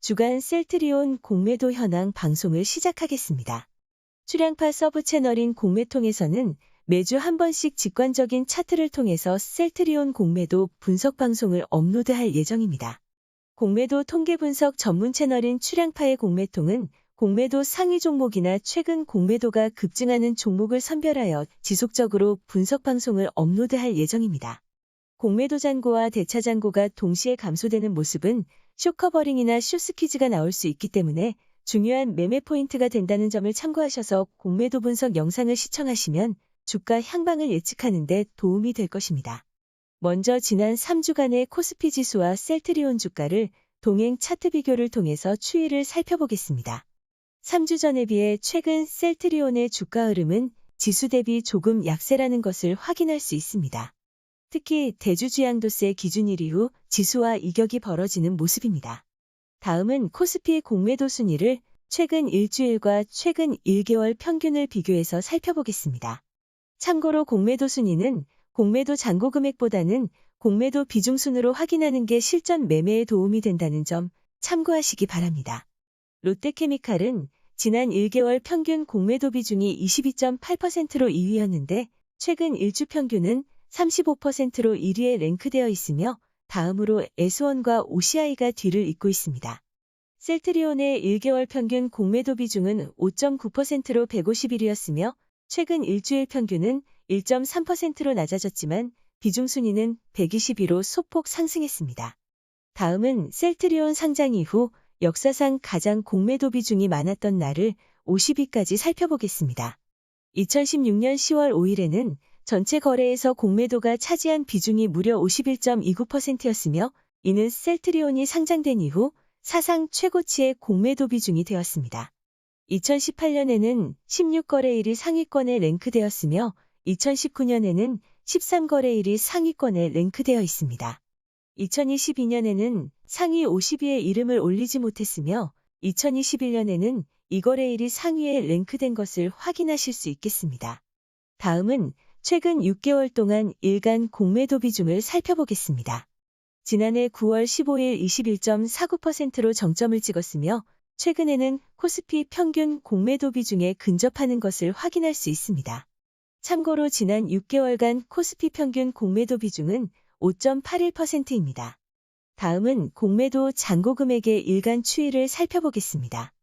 주간 셀트리온 공매도 현황 방송을 시작하겠습니다. 출향파 서브 채널인 공매통에서는 매주 한 번씩 직관적인 차트를 통해서 셀트리온 공매도 분석 방송을 업로드할 예정입니다. 공매도 통계 분석 전문 채널인 출향파의 공매통은 공매도 상위 종목이나 최근 공매도가 급증하는 종목을 선별하여 지속적으로 분석 방송을 업로드할 예정입니다. 공매도 잔고와 대차 잔고가 동시에 감소되는 모습은 숏커버링이나 숏스퀴즈가 나올 수 있기 때문에 중요한 매매 포인트가 된다는 점을 참고하셔서 공매도 분석 영상을 시청하시면 주가 향방을 예측하는 데 도움이 될 것입니다. 먼저 지난 3주간의 코스피 지수와 셀트리온 주가를 동행 차트 비교를 통해서 추이를 살펴보겠습니다. 3주 전에 비해 최근 셀트리온의 주가 흐름은 지수 대비 조금 약세라는 것을 확인할 수 있습니다. 특히 대주주양도세 기준일 이후 지수와 이격이 벌어지는 모습입니다. 다음은 코스피 공매도 순위를 최근 일주일과 최근 1개월 평균을 비교해서 살펴보겠습니다. 참고로 공매도 순위는 공매도 잔고 금액보다는 공매도 비중 순으로 확인하는 게 실전 매매에 도움이 된다는 점 참고하시기 바랍니다. 롯데케미칼은 지난 1개월 평균 공매도 비중이 22.8%로 2위였는데 최근 일주 평균은 35%로 1위에 랭크되어 있으며 다음으로 S1과 OCI가 뒤를 잇고 있습니다. 셀트리온의 1개월 평균 공매도 비중은 5.9%로 151위였으며 최근 일주일 평균은 1.3%로 낮아졌지만 비중 순위는 122로 소폭 상승했습니다. 다음은 셀트리온 상장 이후 역사상 가장 공매도 비중이 많았던 날을 50위까지 살펴보겠습니다. 2016년 10월 5일에는 전체 거래에서 공매도가 차지한 비중이 무려 51.29%였으며 이는 셀트리온이 상장된 이후 사상 최고치의 공매도 비중이 되었습니다. 2018년에는 16거래일이 상위권에 랭크되었으며 2019년에는 13거래일이 상위권에 랭크되어 있습니다. 2022년에는 상위 50위에 이름을 올리지 못했으며 2021년에는 이 거래일이 상위에 랭크된 것을 확인하실 수 있겠습니다. 다음은 최근 6개월 동안 일간 공매도 비중을 살펴보겠습니다. 지난해 9월 15일 21.49%로 정점을 찍었으며 최근에는 코스피 평균 공매도 비중에 근접하는 것을 확인할 수 있습니다. 참고로 지난 6개월간 코스피 평균 공매도 비중은 5.81%입니다. 다음은 공매도 잔고 금액의 일간 추이를 살펴보겠습니다.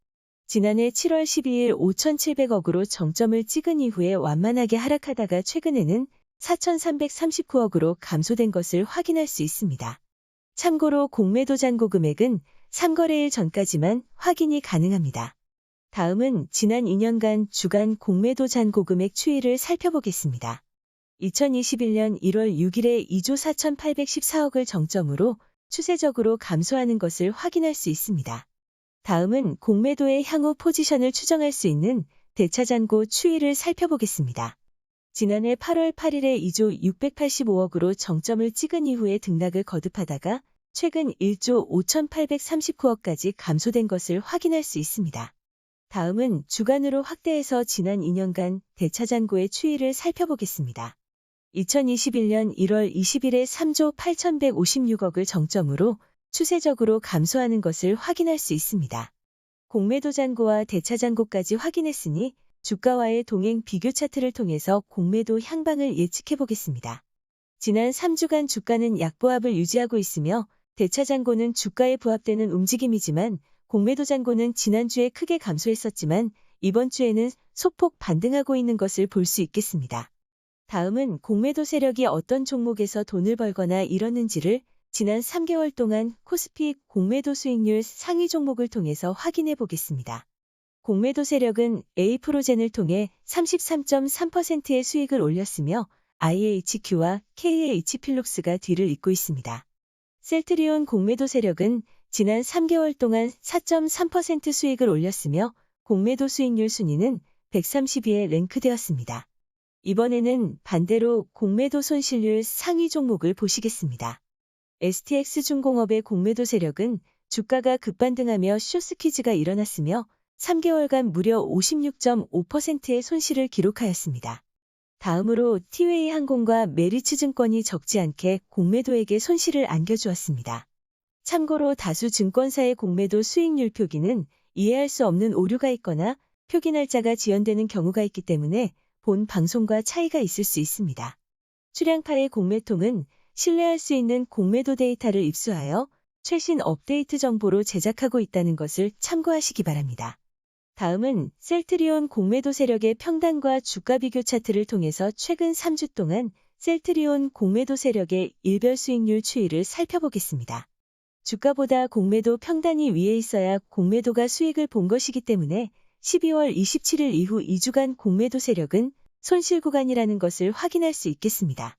지난해 7월 12일 5,700억으로 정점을 찍은 이후에 완만하게 하락하다가 최근에는 4,339억으로 감소된 것을 확인할 수 있습니다. 참고로 공매도 잔고 금액은 3거래일 전까지만 확인이 가능합니다. 다음은 지난 2년간 주간 공매도 잔고 금액 추이를 살펴보겠습니다. 2021년 1월 6일에 2조 4,814억을 정점으로 추세적으로 감소하는 것을 확인할 수 있습니다. 다음은 공매도의 향후 포지션을 추정할 수 있는 대차 잔고 추이를 살펴보겠습니다. 지난해 8월 8일에 2조 685억으로 정점을 찍은 이후에 등락을 거듭하다가 최근 1조 5,839억까지 감소된 것을 확인할 수 있습니다. 다음은 주간으로 확대해서 지난 2년간 대차 잔고의 추이를 살펴보겠습니다. 2021년 1월 20일에 3조 8,156억을 정점으로 추세적으로 감소하는 것을 확인할 수 있습니다. 공매도 잔고와 대차 잔고까지 확인했으니 주가와의 동행 비교 차트를 통해서 공매도 향방을 예측해 보겠습니다. 지난 3주간 주가는 약보합을 유지하고 있으며 대차 잔고는 주가에 부합되는 움직임이지만 공매도 잔고는 지난주에 크게 감소했었지만 이번 주에는 소폭 반등하고 있는 것을 볼 수 있겠습니다. 다음은 공매도 세력이 어떤 종목에서 돈을 벌거나 잃었는지를 지난 3개월 동안 코스피 공매도 수익률 상위 종목을 통해서 확인해 보겠습니다. 공매도 세력은 A프로젠을 통해 33.3%의 수익을 올렸으며 IHQ와 KH필룩스가 뒤를 잇고 있습니다. 셀트리온 공매도 세력은 지난 3개월 동안 4.3% 수익을 올렸으며 공매도 수익률 순위는 130위에 랭크되었습니다. 이번에는 반대로 공매도 손실률 상위 종목을 보시겠습니다. STX중공업의 공매도 세력은 주가가 급반등하며 숏스퀴즈가 일어났으며 3개월간 무려 56.5%의 손실을 기록하였습니다. 다음으로 티웨이항공과 메리츠증권이 적지 않게 공매도에게 손실을 안겨주었습니다. 참고로 다수 증권사의 공매도 수익률 표기는 이해할 수 없는 오류가 있거나 표기 날짜가 지연되는 경우가 있기 때문에 본 방송과 차이가 있을 수 있습니다. 출향파의 공매통은 신뢰할 수 있는 공매도 데이터를 입수하여 최신 업데이트 정보로 제작하고 있다는 것을 참고하시기 바랍니다. 다음은 셀트리온 공매도 세력의 평단과 주가 비교 차트를 통해서 최근 3주 동안 셀트리온 공매도 세력의 일별 수익률 추이를 살펴보겠습니다. 주가보다 공매도 평단이 위에 있어야 공매도가 수익을 본 것이기 때문에 12월 27일 이후 2주간 공매도 세력은 손실 구간이라는 것을 확인할 수 있겠습니다.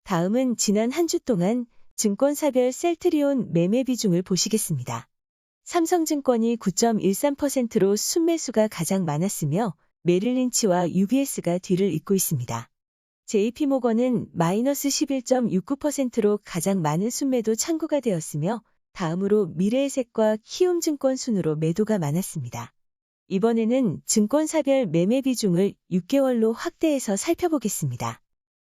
다음은 지난 한 주 동안 증권사별 셀트리온 매매 비중을 보시겠습니다. 삼성증권이 9.13%로 순매수가 가장 많았으며 메릴린치와 UBS가 뒤를 잇고 있습니다. JP모건은 마이너스 11.69%로 가장 많은 순매도 창구가 되었으며 다음으로 미래에셋과 키움증권 순으로 매도가 많았습니다. 이번에는 증권사별 매매 비중을 6개월로 확대해서 살펴보겠습니다.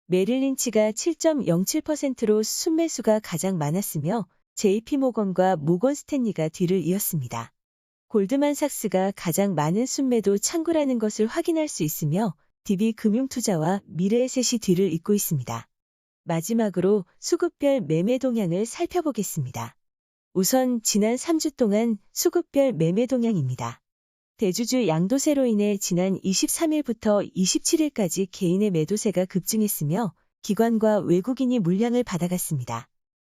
메릴린치가 7.07%로 순매수가 가장 많았으며 JP모건과 모건스탠리가 뒤를 이었습니다. 골드만삭스가 가장 많은 순매도 창구라는 것을 확인할 수 있으며 DB금융투자와 미래에셋이 뒤를 잇고 있습니다. 마지막으로 수급별 매매 동향을 살펴보겠습니다. 우선 지난 3주 동안 수급별 매매 동향입니다. 대주주 양도세로 인해 지난 23일부터 27일까지 개인의 매도세가 급증했으며 기관과 외국인이 물량을 받아갔습니다.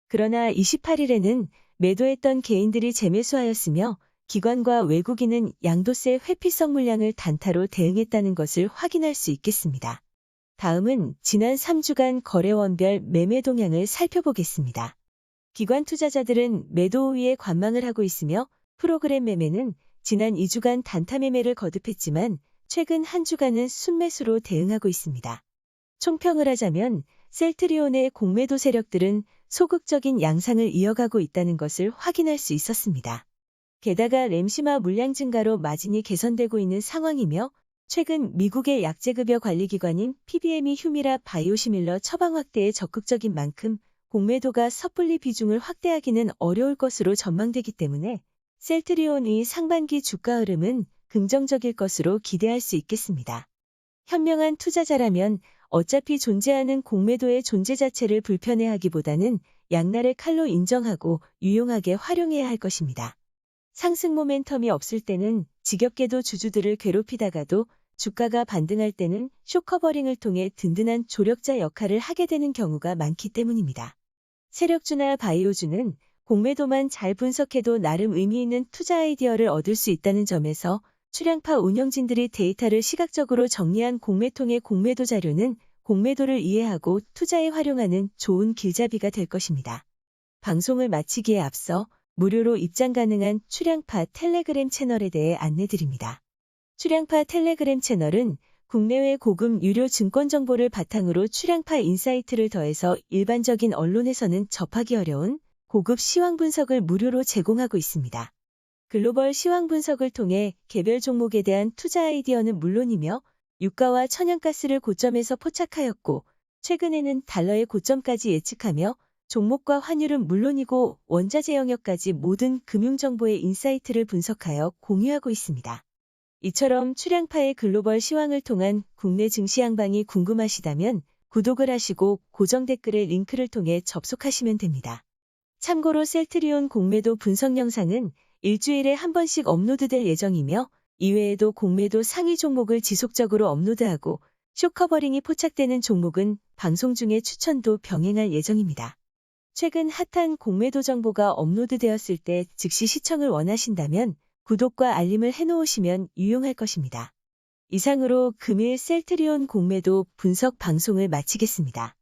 그러나 28일에는 매도했던 개인들이 재매수하였으며 기관과 외국인은 양도세 회피성 물량을 단타로 대응했다는 것을 확인할 수 있겠습니다. 다음은 지난 3주간 거래원별 매매 동향을 살펴보겠습니다. 기관 투자자들은 매도 우위에 관망을 하고 있으며 프로그램 매매는 지난 2주간 단타 매매를 거듭했지만 최근 한 주간은 순매수로 대응하고 있습니다. 총평을 하자면 셀트리온의 공매도 세력들은 소극적인 양상을 이어가고 있다는 것을 확인할 수 있었습니다. 게다가 램시마 물량 증가로 마진이 개선되고 있는 상황이며 최근 미국의 약재급여 관리기관인 PBM이 휴미라 바이오시밀러 처방 확대에 적극적인 만큼 공매도가 섣불리 비중을 확대하기는 어려울 것으로 전망되기 때문에 셀트리온의 상반기 주가 흐름은 긍정적일 것으로 기대할 수 있겠습니다. 현명한 투자자라면 어차피 존재하는 공매도의 존재 자체를 불편해하기보다는 양날의 칼로 인정하고 유용하게 활용해야 할 것입니다. 상승 모멘텀이 없을 때는 지겹게도 주주들을 괴롭히다가도 주가가 반등할 때는 숏커버링을 통해 든든한 조력자 역할을 하게 되는 경우가 많기 때문입니다. 세력주나 바이오주는 공매도만 잘 분석해도 나름 의미 있는 투자 아이디어를 얻을 수 있다는 점에서 출향파 운영진들이 데이터를 시각적으로 정리한 공매통의 공매도 자료는 공매도를 이해하고 투자에 활용하는 좋은 길잡이가 될 것입니다. 방송을 마치기에 앞서 무료로 입장 가능한 출향파 텔레그램 채널에 대해 안내드립니다. 출향파 텔레그램 채널은 국내외 고급 유료 증권 정보를 바탕으로 출향파 인사이트를 더해서 일반적인 언론에서는 접하기 어려운 고급 시황 분석을 무료로 제공하고 있습니다. 글로벌 시황 분석을 통해 개별 종목에 대한 투자 아이디어는 물론이며 유가와 천연가스를 고점에서 포착하였고 최근에는 달러의 고점까지 예측하며 종목과 환율은 물론이고 원자재 영역까지 모든 금융정보의 인사이트를 분석하여 공유하고 있습니다. 이처럼 출향파의 글로벌 시황을 통한 국내 증시 양방이 궁금하시다면 구독을 하시고 고정 댓글의 링크를 통해 접속하시면 됩니다. 참고로 셀트리온 공매도 분석 영상은 일주일에 한 번씩 업로드될 예정이며 이외에도 공매도 상위 종목을 지속적으로 업로드하고 숏커버링이 포착되는 종목은 방송 중에 추천도 병행할 예정입니다. 최근 핫한 공매도 정보가 업로드되었을 때 즉시 시청을 원하신다면 구독과 알림을 해놓으시면 유용할 것입니다. 이상으로 금일 셀트리온 공매도 분석 방송을 마치겠습니다.